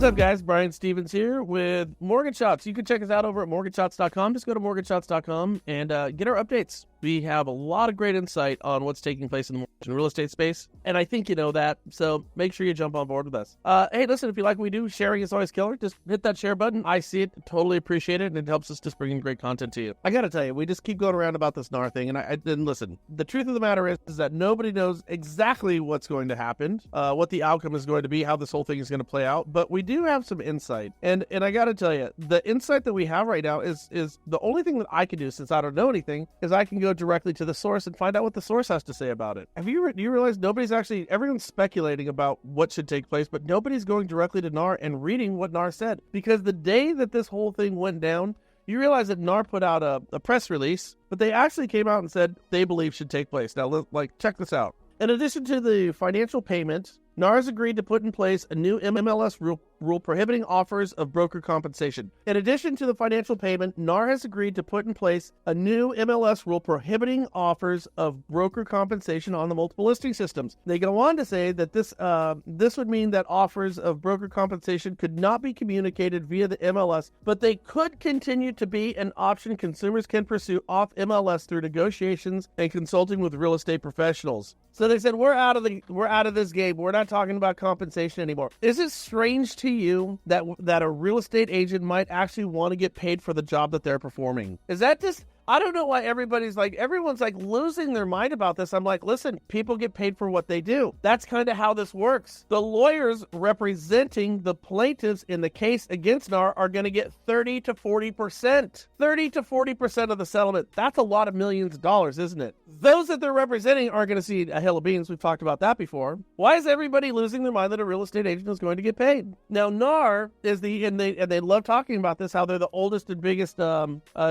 What's up, guys? Brian Stevens here with Mortgage Shots. You can check us out over at mortgageshots.com. Just go to mortgageshots.com and get our updates. We have a lot of great insight on what's taking place in the mortgage and real estate space, and I think you know that, so make sure you jump on board with us. Hey, listen, if you like what we do, sharing is always killer. Just hit that share button. I see it, totally appreciate it, and it helps us just bring great content to you. I gotta tell you, we just keep going around about this NAR thing, and listen, the truth of the matter is that nobody knows exactly what's going to happen, what the outcome is going to be, how this whole thing is going to play out, but we do have some insight, and I gotta tell you, the insight that we have right now is the only thing that I can do, since I don't know anything, is I can go directly to the source and find out what the source has to say about it. Do you realize everyone's speculating about what should take place, but nobody's going directly to NAR and reading what NAR said? Because the day that this whole thing went down, you realize that NAR put out a press release, but they actually came out and said they believe should take place. Now, check this out. In addition to the financial payment, NAR has agreed to put in place a new MLS rule prohibiting offers of broker compensation. In addition to the financial payment, NAR has agreed to put in place a new MLS rule prohibiting offers of broker compensation on the multiple listing systems. They go on to say that this would mean that offers of broker compensation could not be communicated via the MLS, but they could continue to be an option consumers can pursue off MLS through negotiations and consulting with real estate professionals. So they said, we're out of this game. We're not talking about compensation anymore. Is it strange to you that a real estate agent might actually want to get paid for the job that they're performing? Is that just... I don't know why everyone's losing their mind about this. I'm like, listen, people get paid for what they do. That's kind of how this works. The lawyers representing the plaintiffs in the case against NAR are going to get 30 to 40%. 30 to 40% of the settlement. That's a lot of millions of dollars, isn't it? Those that they're representing aren't going to see a hill of beans. We've talked about that before. Why is everybody losing their mind that a real estate agent is going to get paid? Now, NAR is and they love talking about this, how they're the oldest and biggest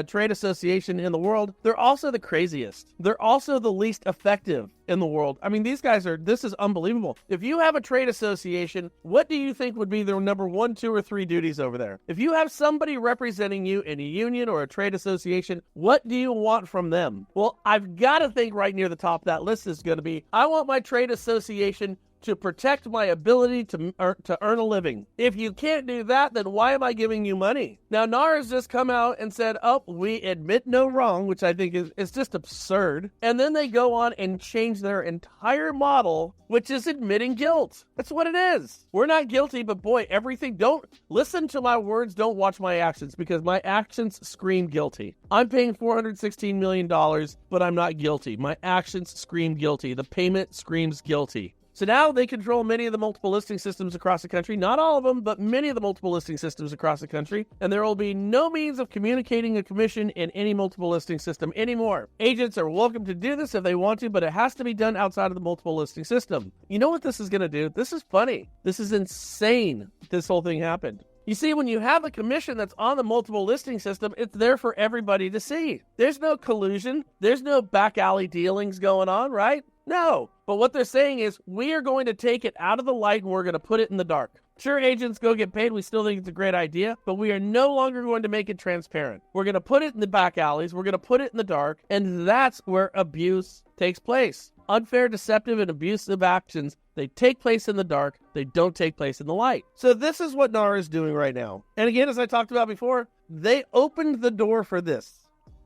trade association in the world. They're also the craziest. They're also the least effective in the world. I mean, this is unbelievable. If you have a trade association, what do you think would be their number 1, 2, or 3 duties over there? If you have somebody representing you in a union or a trade association, what do you want from them? Well, I've got to think right near the top of that list is going to be, I want my trade association to protect my ability to earn a living. If you can't do that, then why am I giving you money? Now, NAR has just come out and said, oh, we admit no wrong, which I think is just absurd. And then they go on and change their entire model, which is admitting guilt. That's what it is. We're not guilty, but boy, don't listen to my words, don't watch my actions, because my actions scream guilty. I'm paying $416 million, but I'm not guilty. My actions scream guilty. The payment screams guilty. So now they control many of the multiple listing systems across the country. Not all of them, but many of the multiple listing systems across the country. And there will be no means of communicating a commission in any multiple listing system anymore. Agents are welcome to do this if they want to, but it has to be done outside of the multiple listing system. You know what this is going to do? This is funny. This is insane. This whole thing happened. You see, when you have a commission that's on the multiple listing system, it's there for everybody to see. There's no collusion. There's no back alley dealings going on, right? No. But what they're saying is, we are going to take it out of the light and we're going to put it in the dark. Sure, agents go get paid. We still think it's a great idea, but we are no longer going to make it transparent. We're going to put it in the back alleys. We're going to put it in the dark. And that's where abuse takes place. Unfair, deceptive, and abusive actions, they take place in the dark. They don't take place in the light. So this is what NAR is doing right now. And again, as I talked about before, they opened the door for this.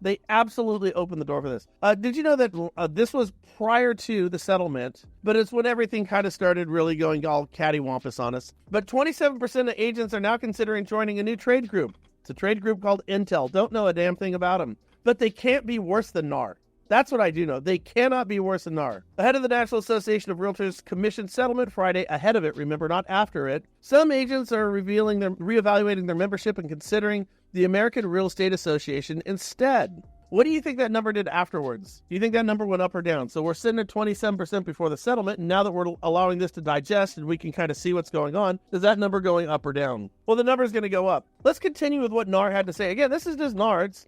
They absolutely opened the door for this. Did you know that this was prior to the settlement, but it's when everything kind of started really going all cattywampus on us. But 27% of agents are now considering joining a new trade group. It's a trade group called Intel. Don't know a damn thing about them. But they can't be worse than NAR. That's what I do know. They cannot be worse than NAR. Ahead of the National Association of Realtors Commission settlement Friday, ahead of it, remember, not after it, some agents are reevaluating their membership and considering the American Real Estate Association instead. What do you think that number did afterwards? Do you think that number went up or down? So we're sitting at 27% before the settlement, and now that we're allowing this to digest and we can kind of see what's going on, is that number going up or down? Well, the number is going to go up. Let's continue with what NAR had to say. Again, this is just NAR. It's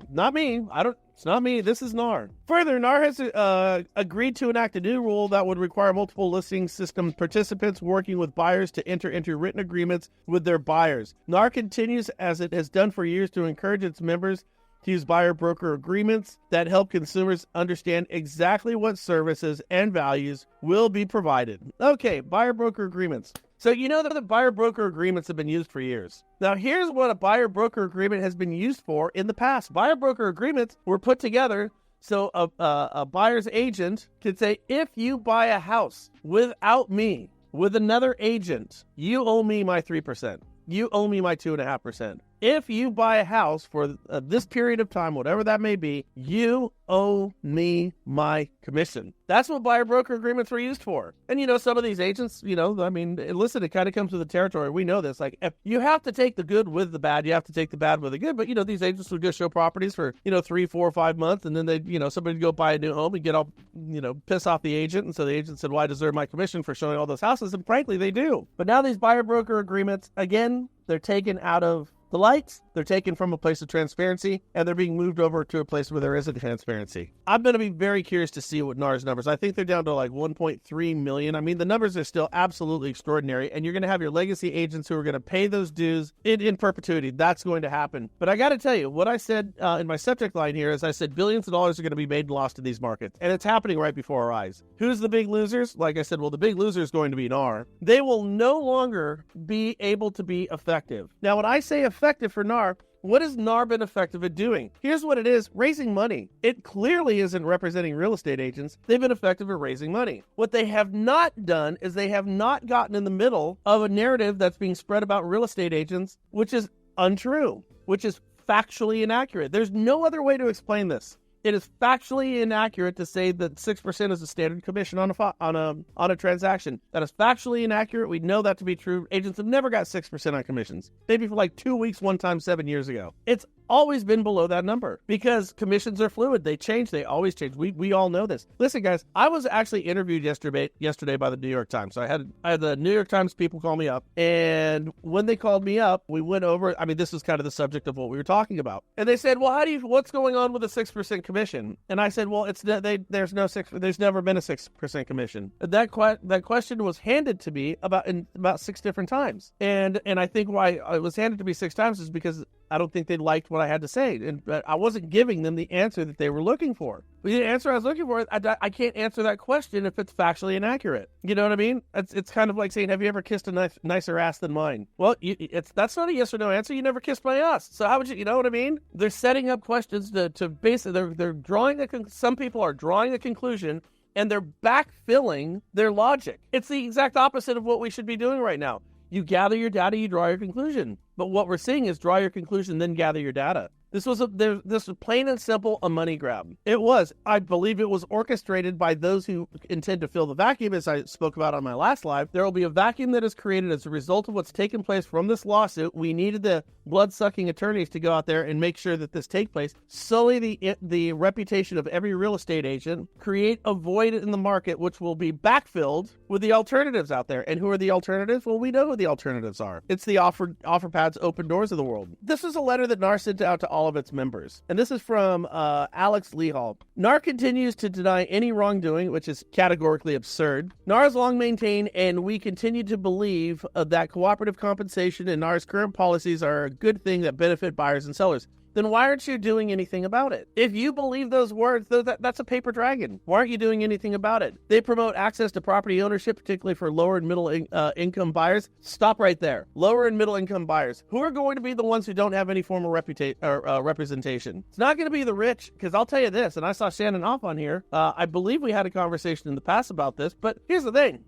not me. It's not me. This is NAR. Further, NAR has agreed to enact a new rule that would require multiple listing system participants working with buyers to enter into written agreements with their buyers. NAR continues, as it has done for years, to encourage its members to use buyer-broker agreements that help consumers understand exactly what services and values will be provided. Okay, buyer-broker agreements. So you know that the buyer-broker agreements have been used for years. Now, here's what a buyer-broker agreement has been used for in the past. Buyer-broker agreements were put together so a buyer's agent could say, if you buy a house without me, with another agent, you owe me my 3%. You owe me my 2.5%. If you buy a house for this period of time, whatever that may be, you owe me my commission. That's what buyer-broker agreements were used for. And, you know, some of these agents, you know, I mean, listen, it kind of comes with the territory. We know this. Like, if you have to take the good with the bad. You have to take the bad with the good. But, you know, these agents would go show properties for, 3, 4, 5 months. And then they'd, somebody would go buy a new home and get all, piss off the agent. And so the agent said, well, I deserve my commission for showing all those houses. And frankly, they do. But now these buyer-broker agreements, again, they're taken out of the lights, they're taken from a place of transparency, and they're being moved over to a place where there isn't transparency. I'm going to be very curious to see what NAR's numbers. I think they're down to like 1.3 million. I mean, the numbers are still absolutely extraordinary, and you're going to have your legacy agents who are going to pay those dues in perpetuity. That's going to happen. But I got to tell you, what I said in my subject line here is I said billions of dollars are going to be made and lost in these markets, and it's happening right before our eyes. Who's the big losers? Like I said, well, the big loser is going to be NAR. They will no longer be able to be effective. Now, when I say effective for NAR, what has NAR been effective at doing? Here's what it is: raising money. It clearly isn't representing real estate agents. They've been effective at raising money. What they have not done is they have not gotten in the middle of a narrative that's being spread about real estate agents, which is untrue, which is factually inaccurate. There's no other way to explain this. It is factually inaccurate to say that 6% is a standard commission on a transaction. That is factually inaccurate. We know that to be true. Agents have never got 6% on commissions. Maybe for like 2 weeks, one time 7 years ago. It's always been below that number because commissions are fluid. They change. They always change. We all know this. Listen, guys, I was actually interviewed yesterday by the New York Times. So I had the New York Times people call me up, and when they called me up, we went over. I mean, this was kind of the subject of what we were talking about, and they said, "Well, what's going on with the 6% commission?" And I said, "Well, there's never been a 6% commission." That question was handed to me about 6 different times, and I think why it was handed to me 6 times is because I don't think they liked what I had to say, and I wasn't giving them the answer that they were looking for. The answer I was looking for, I can't answer that question if it's factually inaccurate. You know what I mean? It's kind of like saying, "Have you ever kissed a nicer ass than mine?" Well, that's not a yes or no answer. You never kissed my ass, so how would you know what I mean? They're setting up questions to basically they're drawing some people are drawing a conclusion, and they're backfilling their logic. It's the exact opposite of what we should be doing right now. You gather your data, you draw your conclusion. But what we're seeing is draw your conclusion, then gather your data. This was plain and simple a money grab. It was. I believe it was orchestrated by those who intend to fill the vacuum, as I spoke about on my last live. There will be a vacuum that is created as a result of what's taken place from this lawsuit. We needed the blood-sucking attorneys to go out there and make sure that this take place, sully the reputation of every real estate agent, create a void in the market, which will be backfilled with the alternatives out there. And who are the alternatives? Well, we know who the alternatives are. It's the OfferPads, Open Doors of the world. This is a letter that NAR sent out to all of its members. And this is from Alex Lehall. NAR continues to deny any wrongdoing, which is categorically absurd. NAR has long maintained, and we continue to believe that cooperative compensation and NAR's current policies are a good thing that benefit buyers and sellers. Then why aren't you doing anything about it? If you believe those words, that's a paper dragon. Why aren't you doing anything about it? They promote access to property ownership, particularly for lower and middle income buyers. Stop right there. Lower and middle income buyers. Who are going to be the ones who don't have any form of representation? It's not going to be the rich, because I'll tell you this, and I saw Shannon Off on here. I believe we had a conversation in the past about this, but here's the thing.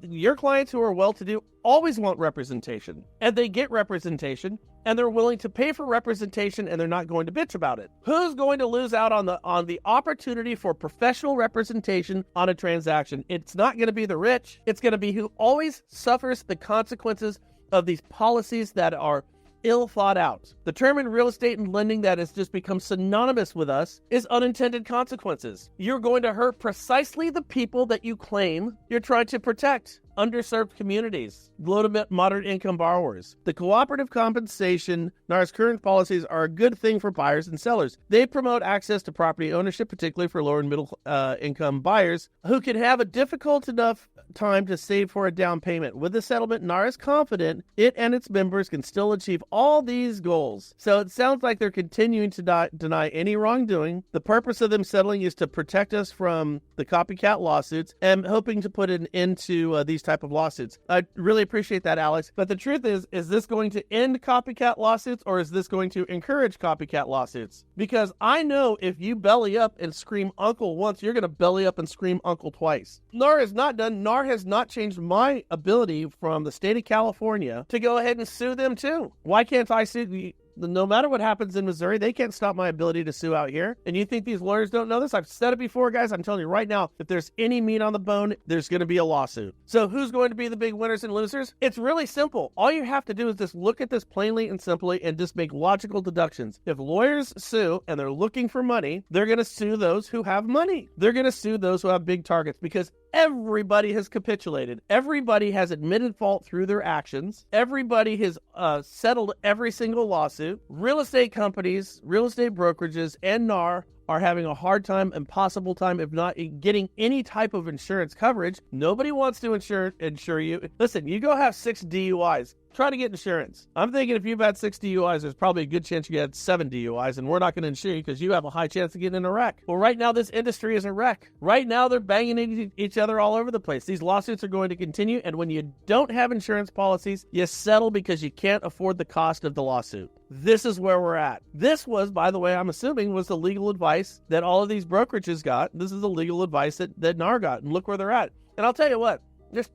Your clients who are well-to-do always want representation, and they get representation, and they're willing to pay for representation, and they're not going to bitch about it. Who's going to lose out on the opportunity for professional representation on a transaction? It's not going to be the rich. It's going to be who always suffers the consequences of these policies that are ill thought out. The term in real estate and lending that has just become synonymous with us is unintended consequences. You're going to hurt precisely the people that you claim you're trying to protect. Underserved communities, low to moderate income borrowers. The cooperative compensation, NAR's current policies are a good thing for buyers and sellers. They promote access to property ownership, particularly for lower and middle income buyers who can have a difficult enough time to save for a down payment. With the settlement, NAR is confident it and its members can still achieve all these goals. So it sounds like they're continuing to deny any wrongdoing. The purpose of them settling is to protect us from the copycat lawsuits and hoping to put an end to these these type of lawsuits. I really appreciate that, Alex. But the truth is this going to end copycat lawsuits, or is this going to encourage copycat lawsuits? Because I know if you belly up and scream uncle once, you're going to belly up and scream uncle twice. NAR has not done. NAR has not changed my ability from the state of California to go ahead and sue them too. Why can't I sue? No matter what happens in Missouri, they can't stop my ability to sue out here. And you think these lawyers don't know this? I've said it before, guys. I'm telling you right now, if there's any meat on the bone, there's going to be a lawsuit. So who's going to be the big winners and losers? It's really simple. All you have to do is just look at this plainly and simply and just make logical deductions. If lawyers sue and they're looking for money, they're going to sue those who have money. They're going to sue those who have big targets, because everybody has capitulated. Everybody has admitted fault through their actions. Everybody has settled every single lawsuit. Real estate companies, real estate brokerages, and NAR are having a hard time, impossible time, if not getting any type of insurance coverage. Nobody wants to insure you. Listen, you go have 6 DUIs. Try to get insurance. I'm thinking if you've had 6 DUIs, there's probably a good chance you had 7 DUIs, and we're not going to insure you because you have a high chance of getting in a wreck. Well, right now, this industry is a wreck. Right now, they're banging each other all over the place. These lawsuits are going to continue, and when you don't have insurance policies, you settle because you can't afford the cost of the lawsuit. This is where we're at. This was, by the way, I'm assuming, was the legal advice that all of these brokerages got. This is the legal advice that NAR got, and look where they're at. And I'll tell you what.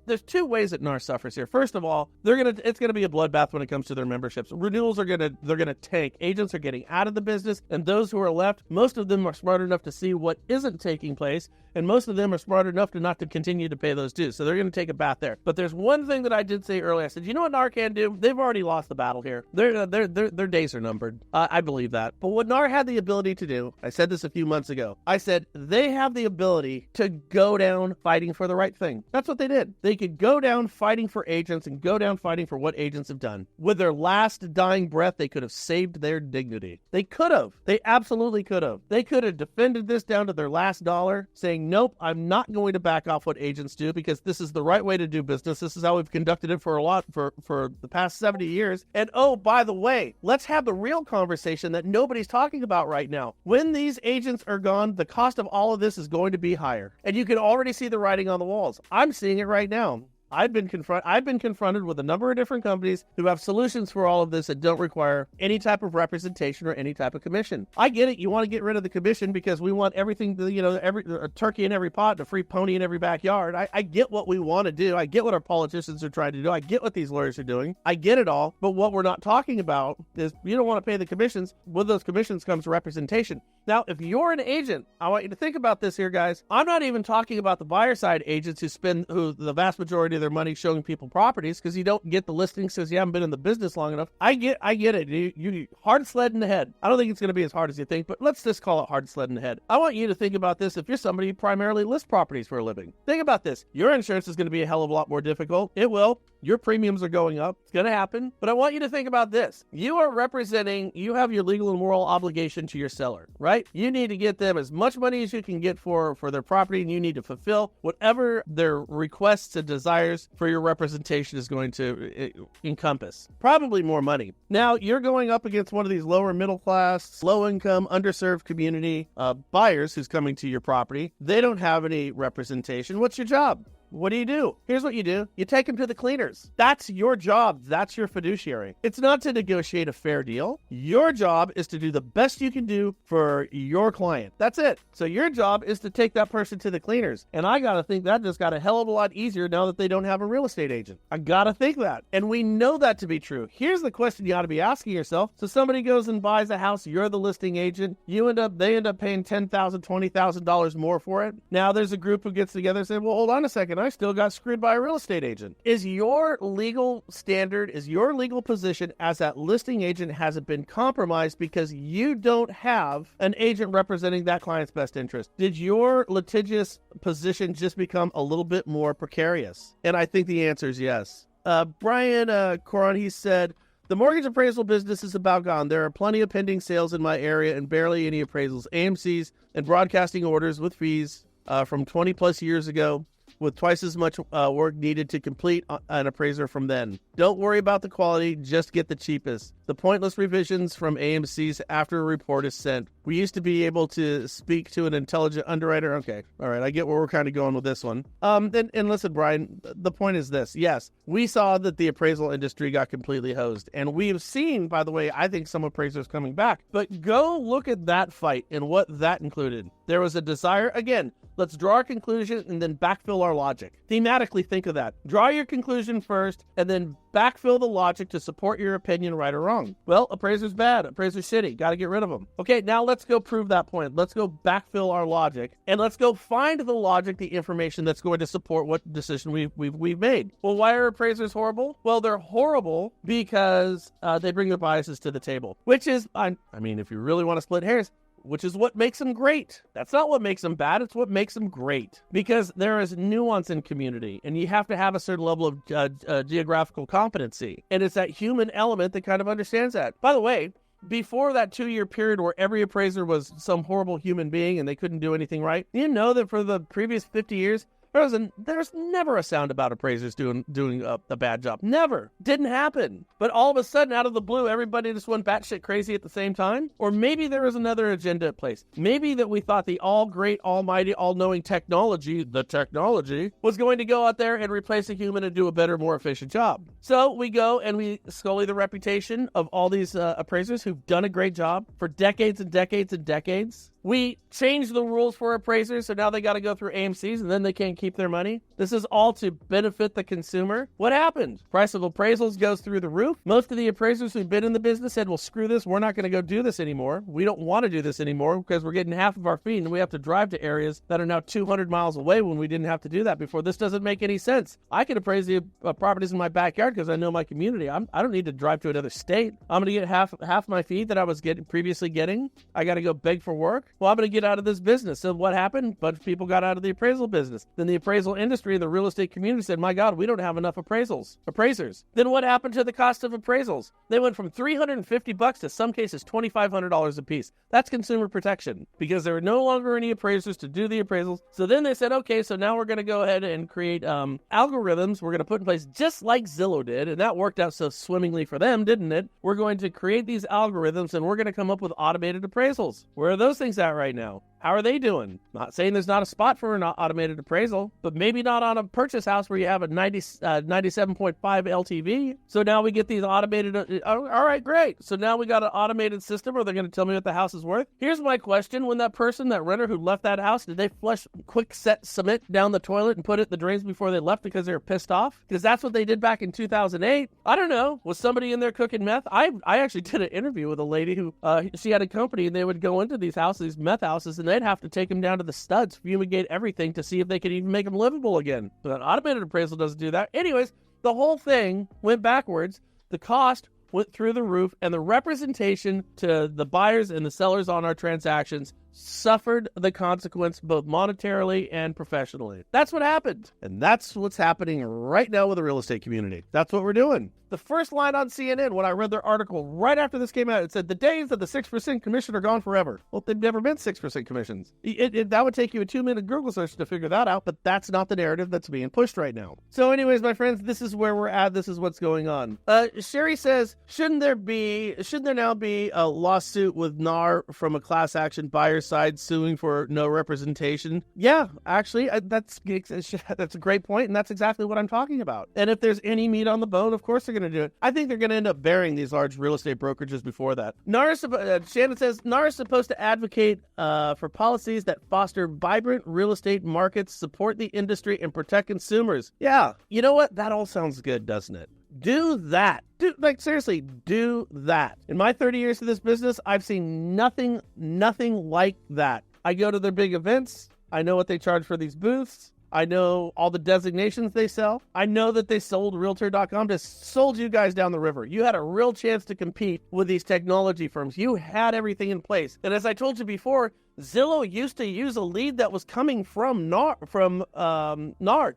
There's 2 ways that NAR suffers here. First of all, it's gonna be a bloodbath when it comes to their memberships. Renewals they're gonna tank. Agents are getting out of the business, and those who are left, most of them are smart enough to see what isn't taking place, and most of them are smart enough to not to continue to pay those dues. So they're gonna take a bath there. But there's one thing that I did say earlier. I said, you know what NAR can do? They've already lost the battle here. Their days are numbered. I believe that. But what NAR had the ability to do, I said this a few months ago. I said they have the ability to go down fighting for the right thing. That's what they did. They could go down fighting for agents and go down fighting for what agents have done. With their last dying breath, they could have saved their dignity. They could have. They absolutely could have. They could have defended this down to their last dollar, saying, nope, I'm not going to back off what agents do because this is the right way to do business. This is how we've conducted it for the past 70 years. And oh, by the way, let's have the real conversation that nobody's talking about right now. When these agents are gone, the cost of all of this is going to be higher. And you can already see the writing on the walls. I'm seeing it right now. I've been confronted with a number of different companies who have solutions for all of this that don't require any type of representation or any type of commission. I get it. You want to get rid of the commission because we want everything, a turkey in every pot, and a free pony in every backyard. I get what we want to do. I get what our politicians are trying to do. I get what these lawyers are doing. I get it all. But what we're not talking about is you don't want to pay the commissions. With those commissions comes representation. Now, if you're an agent, I want you to think about this here, guys. I'm not even talking about the buyer side agents who the vast majority of their money showing people properties because you don't get the listings because you haven't been in the business long enough. I get it. You hard sled in the head. I don't think it's going to be as hard as you think, but let's just call it hard sled in the head. I want you to think about this. If you're somebody who primarily lists properties for a living, think about this. Your insurance is going to be a hell of a lot more difficult. It will. Your premiums are going up. It's going to happen. But I want you to think about this. You have your legal and moral obligation to your seller, right? You need to get them as much money as you can get for their property, and you need to fulfill whatever their requests and desires for your representation is going to encompass. Probably more money. Now, you're going up against one of these lower middle class, low income, underserved community buyers who's coming to your property. They don't have any representation. What's your job? What do? Here's what you do. You take them to the cleaners. That's your job. That's your fiduciary. It's not to negotiate a fair deal. Your job is to do the best you can do for your client. That's it. So your job is to take that person to the cleaners. And I got to think that just got a hell of a lot easier now that they don't have a real estate agent. I got to think that. And we know that to be true. Here's the question you ought to be asking yourself. So somebody goes and buys a house. You're the listing agent. They end up paying $10,000, $20,000 more for it. Now there's a group who gets together and says, well, hold on a second. I still got screwed by a real estate agent. Is your legal standard, is your legal position as that listing agent, has it been compromised because you don't have an agent representing that client's best interest? Did your litigious position just become a little bit more precarious? And I think the answer is yes. Brian Coron, he said, the mortgage appraisal business is about gone. There are plenty of pending sales in my area and barely any appraisals. AMCs and broadcasting orders with fees from 20 plus years ago, with twice as much work needed to complete an appraiser from then. Don't worry about the quality, just get the cheapest. The pointless revisions from AMCs after a report is sent. We used to be able to speak to an intelligent underwriter. Okay. All right. I get where we're kind of going with this one. And listen, Brian, the point is this. Yes, we saw that the appraisal industry got completely hosed. And we have seen, by the way, I think some appraisers coming back. But go look at that fight and what that included. There was a desire, again, let's draw our conclusion and then backfill our logic. Thematically, think of that. Draw your conclusion first and then backfill the logic to support your opinion, right or wrong. Well, appraiser's bad, appraiser's shitty, got to get rid of them. Okay, now let's go prove that point. Let's go backfill our logic and let's go find the logic, the information that's going to support what decision we've made. Well, why are appraisers horrible? Well, they're horrible because they bring their biases to the table, which is, I mean, if you really want to split hairs, which is what makes them great. That's not what makes them bad. It's what makes them great because there is nuance in community and you have to have a certain level of geographical competency. And it's that human element that kind of understands that. By the way, before that 2-year period where every appraiser was some horrible human being and they couldn't do anything right, you know that for the previous 50 years, there's never a sound about appraisers doing a bad job. Never. Didn't happen. But all of a sudden, out of the blue, everybody just went batshit crazy at the same time. Or maybe there was another agenda at place. Maybe that we thought the all-great, almighty, all-knowing technology, the technology, was going to go out there and replace a human and do a better, more efficient job. So we go and we sully the reputation of all these appraisers who've done a great job for decades and decades and decades. We changed the rules for appraisers, so now they got to go through AMCs, and then they can't keep their money. This is all to benefit the consumer. What happened? Price of appraisals goes through the roof. Most of the appraisers who've been in the business said, well, screw this. We're not going to go do this anymore. We don't want to do this anymore because we're getting half of our fee, and we have to drive to areas that are now 200 miles away when we didn't have to do that before. This doesn't make any sense. I can appraise the properties in my backyard because I know my community. I don't need to drive to another state. I'm going to get half my fee that I was previously getting. I got to go beg for work. Well, I'm going to get out of this business. So what happened? A bunch of people got out of the appraisal business. Then the appraisal industry and the real estate community said, my God, we don't have enough appraisers. Then what happened to the cost of appraisals? They went from $350 to some cases $2,500 a piece. That's consumer protection because there are no longer any appraisers to do the appraisals. So then they said, okay, so now we're going to go ahead and create algorithms we're going to put in place just like Zillow did. And that worked out so swimmingly for them, didn't it? We're going to create these algorithms and we're going to come up with automated appraisals. Where are those things at right now? How are they doing? Not saying there's not a spot for an automated appraisal, but maybe not on a purchase house where you have a 97.5 LTV. So now we get these automated. All right, great. So now we got an automated system. Are they going to tell me what the house is worth? Here's my question. When that renter who left that house, did they flush quick set cement down the toilet and put it in the drains before they left because they were pissed off? Because that's what they did back in 2008. I don't know. Was somebody in there cooking meth? I actually did an interview with a lady who she had a company and they would go into these houses, these meth houses, and they'd have to take them down to the studs, fumigate everything to see if they could even make them livable again. But an automated appraisal doesn't do that. Anyways, the whole thing went backwards. The cost went through the roof, and the representation to the buyers and the sellers on our transactions suffered the consequence both monetarily and professionally. That's what happened. And that's what's happening right now with the real estate community. That's what we're doing. The first line on CNN, when I read their article right after this came out, it said, the days of the 6% commission are gone forever. Well, they've never been 6% commissions. That would take you a 2-minute Google search to figure that out, but that's not the narrative that's being pushed right now. So anyways, my friends, this is where we're at. This is what's going on. Sherry says, shouldn't there now be a lawsuit with NAR from a class action buyer side suing for no representation? Yeah, actually, that's a great point, and that's exactly what I'm talking about. And if there's any meat on the bone, of course they're going to do it. I think they're going to end up burying these large real estate brokerages before that. Shannon says, NAR is supposed to advocate for policies that foster vibrant real estate markets, support the industry, and protect consumers. Yeah, you know what? That all sounds good, doesn't it? Do that. Seriously, do that. In my 30 years of this business, I've seen nothing like that. I go to their big events. I know what they charge for these booths. I know all the designations they sell. I know that they sold Realtor.com, just sold you guys down the river. You had a real chance to compete with these technology firms. You had everything in place. And as I told you before, Zillow used to use a lead that was coming from NAR.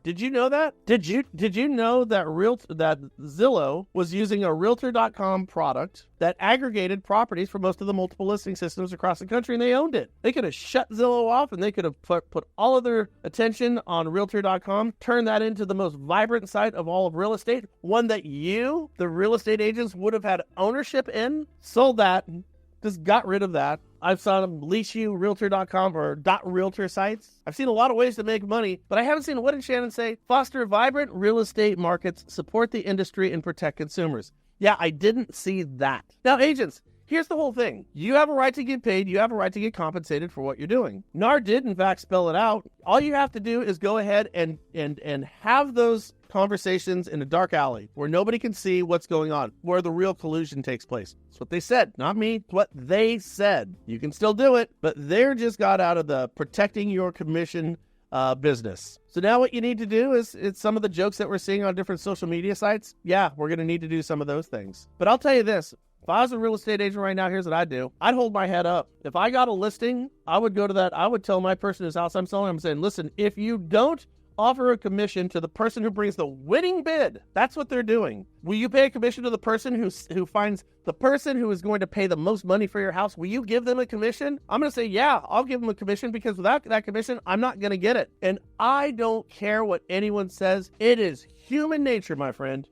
Did you know that? Did you know that that Zillow was using a Realtor.com product that aggregated properties for most of the multiple listing systems across the country, and they owned it? They could have shut Zillow off, and they could have put all of their attention on Realtor.com, turned that into the most vibrant site of all of real estate, one that you, the real estate agents, would have had ownership in, sold that, just got rid of that. I've saw them lease you Realtor.com or .realtor sites. I've seen a lot of ways to make money, but I haven't seen, what did Shannon say? Foster vibrant real estate markets, support the industry, and protect consumers. Yeah, I didn't see that. Now, agents, here's the whole thing. You have a right to get paid. You have a right to get compensated for what you're doing. NAR did, in fact, spell it out. All you have to do is go ahead and have those conversations in a dark alley where nobody can see what's going on, where the real collusion takes place. That's what they said, not me. It's what they said. You can still do it, but they're just got out of the protecting your commission business. So now what you need to do is, it's some of the jokes that we're seeing on different social media sites. Yeah, we're going to need to do some of those things. But I'll tell you this. If I was a real estate agent right now, here's what I'd do. I'd hold my head up. If I got a listing, I would go to that. I would tell my person whose house I'm selling, I'm saying, listen, if you don't offer a commission to the person who brings the winning bid, that's what they're doing. Will you pay a commission to the person who finds the person who is going to pay the most money for your house? Will you give them a commission? I'm going to say, yeah, I'll give them a commission, because without that commission, I'm not going to get it. And I don't care what anyone says. It is human nature, my friend.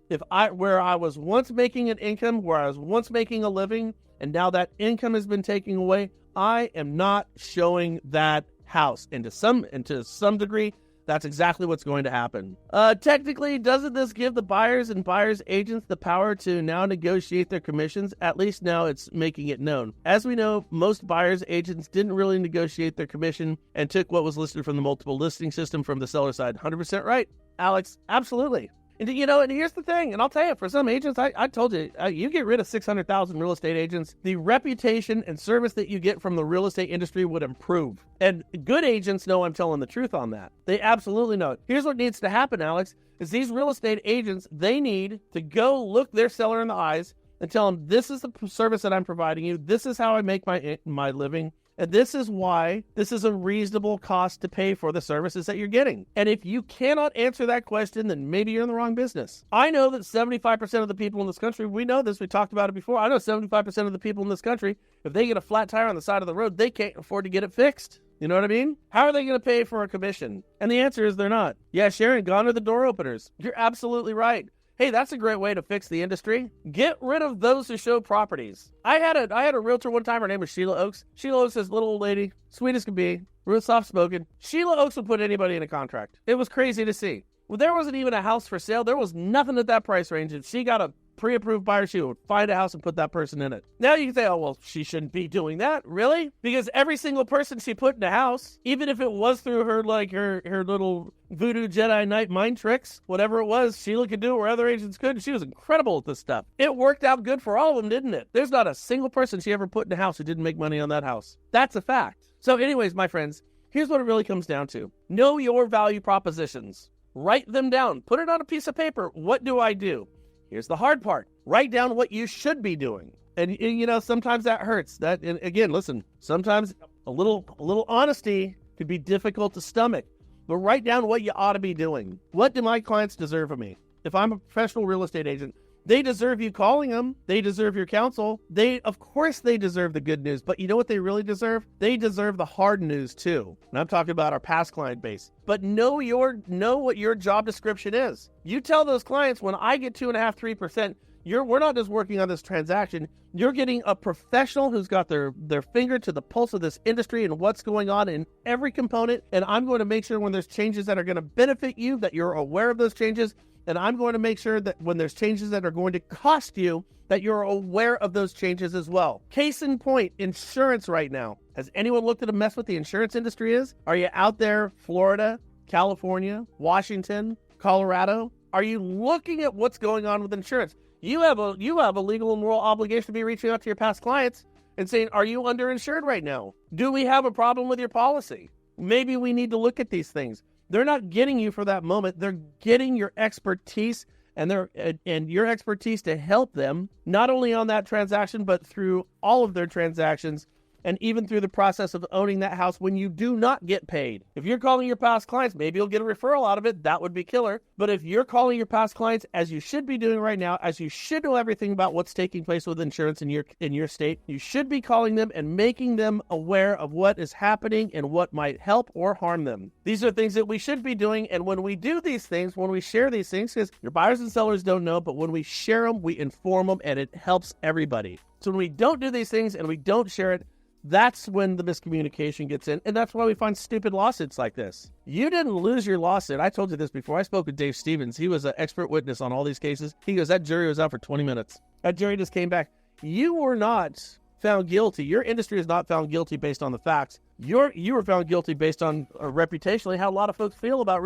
Where I was once making an income, where I was once making a living, and now that income has been taken away, I am not showing that house. And to some degree, that's exactly what's going to happen. Technically, doesn't this give the buyers and buyers agents the power to now negotiate their commissions? At least now it's making it known. As we know, most buyers agents didn't really negotiate their commission and took what was listed from the multiple listing system from the seller side. 100% right, Alex. Absolutely. And and here's the thing, and I'll tell you, for some agents, I told you, you get rid of 600,000 real estate agents, the reputation and service that you get from the real estate industry would improve. And good agents know I'm telling the truth on that. They absolutely know it. Here's what needs to happen, Alex, is these real estate agents, they need to go look their seller in the eyes and tell them, this is the service that I'm providing you, this is how I make my living, and this is why this is a reasonable cost to pay for the services that you're getting. And if you cannot answer that question, then maybe you're in the wrong business. I know that 75% of the people in this country, we know this, we talked about it before, I know 75% of the people in this country, if they get a flat tire on the side of the road, they can't afford to get it fixed. You know what I mean? How are they going to pay for a commission? And the answer is they're not. Yeah, Sharon, gone are the door openers. You're absolutely right. Hey, that's a great way to fix the industry. Get rid of those who show properties. I had a realtor one time. Her name was Sheila Oaks. Sheila Oaks is a little old lady, sweet as can be, real soft-spoken. Sheila Oaks would put anybody in a contract. It was crazy to see. Well, there wasn't even a house for sale. There was nothing at that price range. If she got a pre-approved buyer, she would find a house and put that person in it. Now you can say, oh, well, she shouldn't be doing that. Really? Because every single person she put in a house, even if it was through her, like her little voodoo Jedi Knight mind tricks, whatever it was, Sheila could do it where other agents couldn't. She was incredible at this stuff. It worked out good for all of them, didn't it? There's not a single person she ever put in a house who didn't make money on that house. That's a fact. So anyways, my friends, here's what it really comes down to. Know your value propositions. Write them down. Put it on a piece of paper. What do I do? Here's the hard part. Write down what you should be doing. And sometimes that hurts. And again, listen, sometimes a little honesty could be difficult to stomach. But write down what you ought to be doing. What do my clients deserve of me? If I'm a professional real estate agent, they deserve you calling them. They deserve your counsel. Of course they deserve the good news, but you know what they really deserve? They deserve the hard news too. And I'm talking about our past client base. But know what your job description is. You tell those clients, when I get 2.5%, 3%, we're not just working on this transaction. You're getting a professional who's got their finger to the pulse of this industry and what's going on in every component. And I'm going to make sure when there's changes that are going to benefit you, that you're aware of those changes. And I'm going to make sure that when there's changes that are going to cost you, that you're aware of those changes as well. Case in point, insurance right now. Has anyone looked at a mess what the insurance industry is? Are you out there, Florida, California, Washington, Colorado? Are you looking at what's going on with insurance? You have a legal and moral obligation to be reaching out to your past clients and saying, are you underinsured right now? Do we have a problem with your policy? Maybe we need to look at these things. They're not getting you for that moment. They're getting your expertise and your expertise to help them, not only on that transaction, but through all of their transactions, and even through the process of owning that house when you do not get paid. If you're calling your past clients, maybe you'll get a referral out of it. That would be killer. But if you're calling your past clients, as you should be doing right now, as you should know everything about what's taking place with insurance in your state, you should be calling them and making them aware of what is happening and what might help or harm them. These are things that we should be doing. And when we do these things, when we share these things, because your buyers and sellers don't know, but when we share them, we inform them, and it helps everybody. So when we don't do these things and we don't share it, That's when the miscommunication gets in, and that's why we find stupid lawsuits like this. You didn't lose your lawsuit. I told you this before. I spoke with Dave Stevens. He was an expert witness on all these cases. He goes, that jury was out for 20 minutes. That jury just came back. You were not found guilty. Your industry is not found guilty based on the facts. You were found guilty based on reputationally how a lot of folks feel about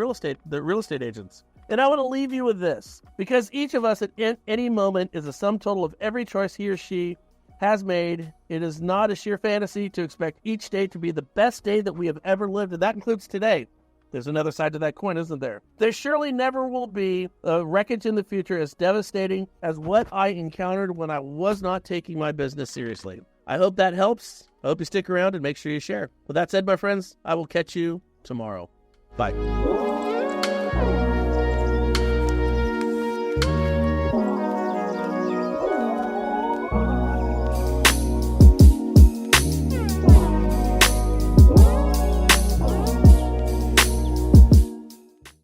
the real estate agents. And I want to leave you with this, because each of us at any moment is a sum total of every choice he or she has made. It is not a sheer fantasy to expect each day to be the best day that we have ever lived, and that includes today. There's another side to that coin, isn't there? There surely never will be a wreckage in the future as devastating as what I encountered when I was not taking my business seriously. I hope that helps. I hope you stick around and make sure you share. With that said, my friends, I will catch you tomorrow. Bye.